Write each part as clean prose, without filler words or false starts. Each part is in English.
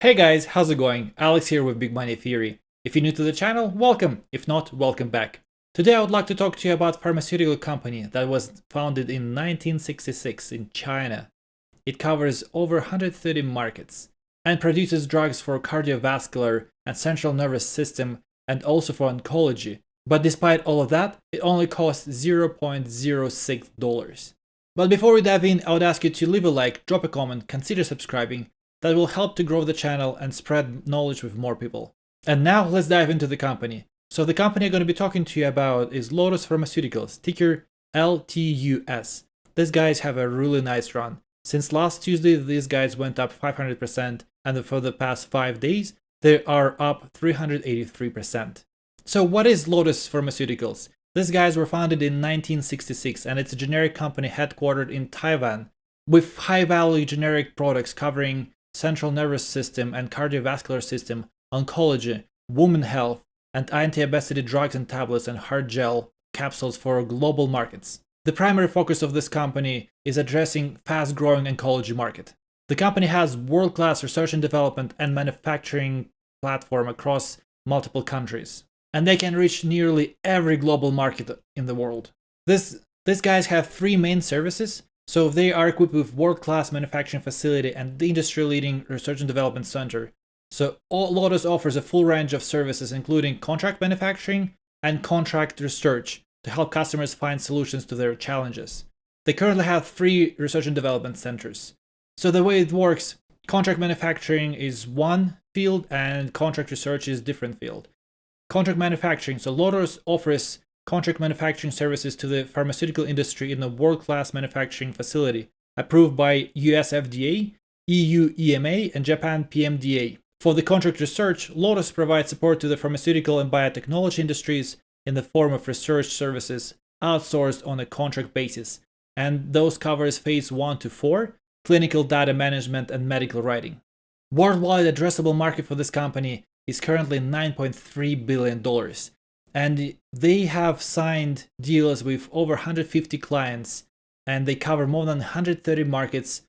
Hey guys, how's it going? Alex here with Big Money Theory. If you're new to the channel, welcome. If not, welcome back. Today I would like to talk to you about a pharmaceutical company that was founded in 1966 in China. It covers over 130 markets and produces drugs for cardiovascular and central nervous system and also for oncology. But despite all of that, it only costs $0.06. But before we dive in, I would ask you to leave a like, drop a comment, consider subscribing. That will help to grow the channel and spread knowledge with more people. And now let's dive into the company. So the company I'm going to be talking to you about is Lotus Pharmaceuticals, ticker LTUS. These guys have a really nice run. Since last Tuesday, these guys went up 500%, and for the past 5 days, they are up 383%. So what is Lotus Pharmaceuticals? These guys were founded in 1966, and it's a generic company headquartered in Taiwan with high-value generic products covering central nervous system and cardiovascular system, oncology, women health, and anti-obesity drugs and tablets and hard gel capsules for global markets. The primary focus of this company is addressing fast-growing oncology market. The company has world-class research and development and manufacturing platform across multiple countries, and they can reach nearly every global market in the world. These guys have three main services. So they are equipped with world-class manufacturing facility and the industry-leading research and development center. So Lotus offers a full range of services including contract manufacturing and contract research to help customers find solutions to their challenges. They currently have 3 research and development centers. So the way it works, contract manufacturing is one field and contract research is different field. Contract manufacturing, so Lotus offers contract manufacturing services to the pharmaceutical industry in a world-class manufacturing facility approved by US FDA, EU EMA, and Japan PMDA. For the contract research, Lotus provides support to the pharmaceutical and biotechnology industries in the form of research services outsourced on a contract basis, and those covers phase 1 to 4, clinical data management and medical writing. Worldwide addressable market for this company is currently $9.3 billion. And they have signed deals with over 150 clients, and they cover more than 130 markets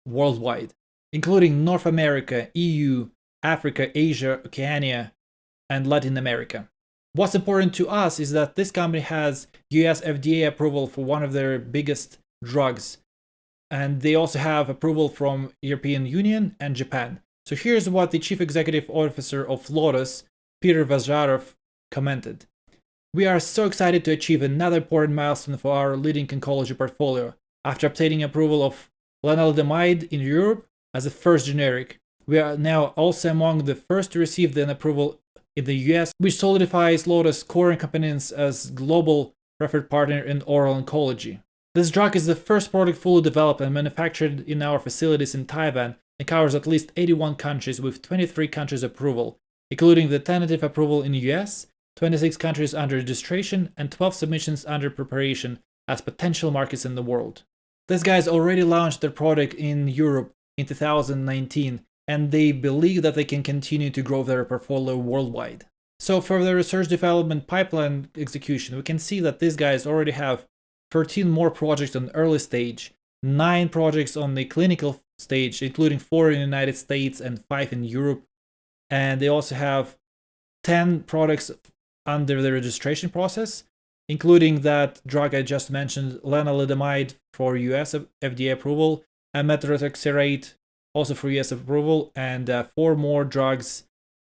worldwide, including North America, EU, Africa, Asia, Oceania, and Latin America. What's important to us is that this company has US FDA approval for one of their biggest drugs, and they also have approval from European Union and Japan. So here's what the Chief Executive Officer of Lotus, Peter Vazharov, commented. We are so excited to achieve another important milestone for our leading oncology portfolio. After obtaining approval of lenalidomide in Europe as a first generic, we are now also among the first to receive an approval in the US, which solidifies Lotus' core competence as global preferred partner in oral oncology. This drug is the first product fully developed and manufactured in our facilities in Taiwan and covers at least 81 countries with 23 countries approval, including the tentative approval in the US, 26 countries under registration, and 12 submissions under preparation as potential markets in the world. These guys already launched their product in Europe in 2019, and they believe that they can continue to grow their portfolio worldwide. So for the research development pipeline execution, we can see that these guys already have 13 more projects on early stage, 9 projects on the clinical stage, including 4 in the United States and 5 in Europe, and they also have 10 products under the registration process, including that drug I just mentioned, lenalidomide for US FDA approval, and methotrexate also for US approval, and 4 more drugs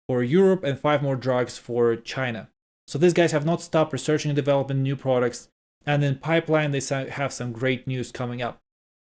for Europe and 5 more drugs for China. So these guys have not stopped researching and developing new products, and in pipeline they have some great news coming up.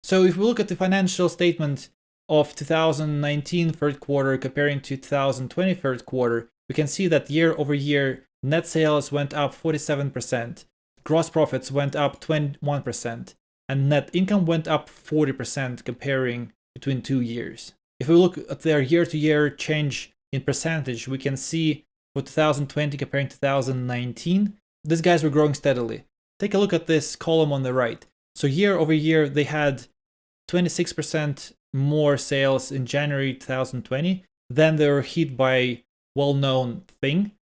So if we look at the financial statement of 2019 third quarter comparing to 2020 third quarter, we can see that year over year net sales went up 47%, gross profits went up 21%, and net income went up 40% comparing between 2 years. If we look at their year-to-year change in percentage, we can see for 2020 comparing to 2019, these guys were growing steadily. Take a look at this column on the right. So year over year, they had 26% more sales in January 2020. Then they were hit by well-known thing.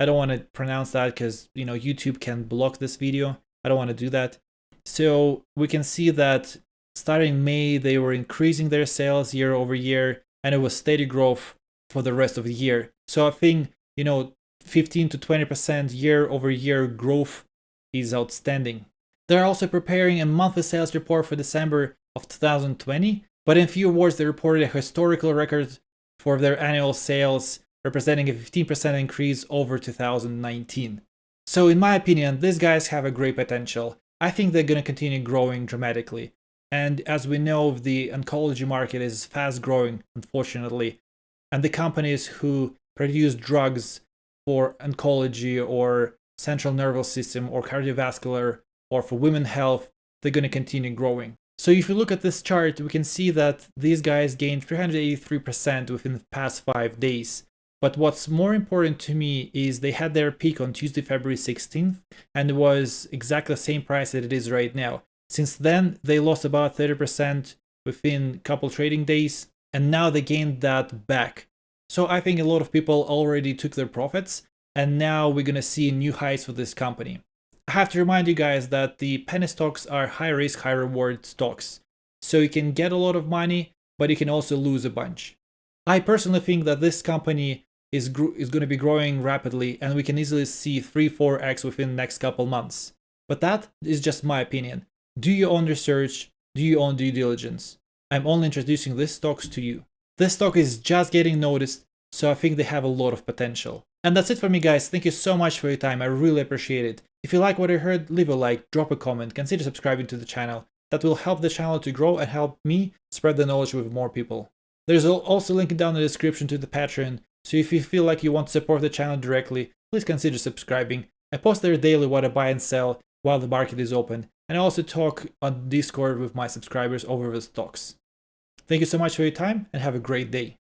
I don't want to pronounce that because, YouTube can block this video. I don't want to do that. So we can see that starting May, they were increasing their sales year over year, and it was steady growth for the rest of the year. So I think, 15 to 20% year-over-year growth is outstanding. They're also preparing a monthly sales report for December of 2020, but in few words, they reported a historical record for their annual sales, representing a 15% increase over 2019. So in my opinion, these guys have a great potential. I think they're going to continue growing dramatically. And as we know, the oncology market is fast growing, unfortunately. And the companies who produce drugs for oncology or central nervous system or cardiovascular or for women's health, they're going to continue growing. So if you look at this chart, we can see that these guys gained 383% within the past 5 days. But what's more important to me is they had their peak on Tuesday, February 16th, and it was exactly the same price that it is right now. Since then, they lost about 30% within a couple trading days, and now they gained that back. So I think a lot of people already took their profits, and now we're going to see new highs for this company. I have to remind you guys that the penny stocks are high risk, high reward stocks. So you can get a lot of money, but you can also lose a bunch. I personally think that this company is going to be growing rapidly, and we can easily see 3-4x within the next couple months. But that is just my opinion. Do your own research, do your own due diligence. I'm only introducing these stocks to you. This stock is just getting noticed, so I think they have a lot of potential. And that's it for me, guys. Thank you so much for your time. I really appreciate it. If you like what you heard, leave a like, drop a comment, consider subscribing to the channel. That will help the channel to grow and help me spread the knowledge with more people. There's also a link down in the description to the Patreon, so if you feel like you want to support the channel directly, please consider subscribing. I post there daily what I buy and sell while the market is open, and I also talk on Discord with my subscribers over the stocks. Thank you so much for your time and have a great day.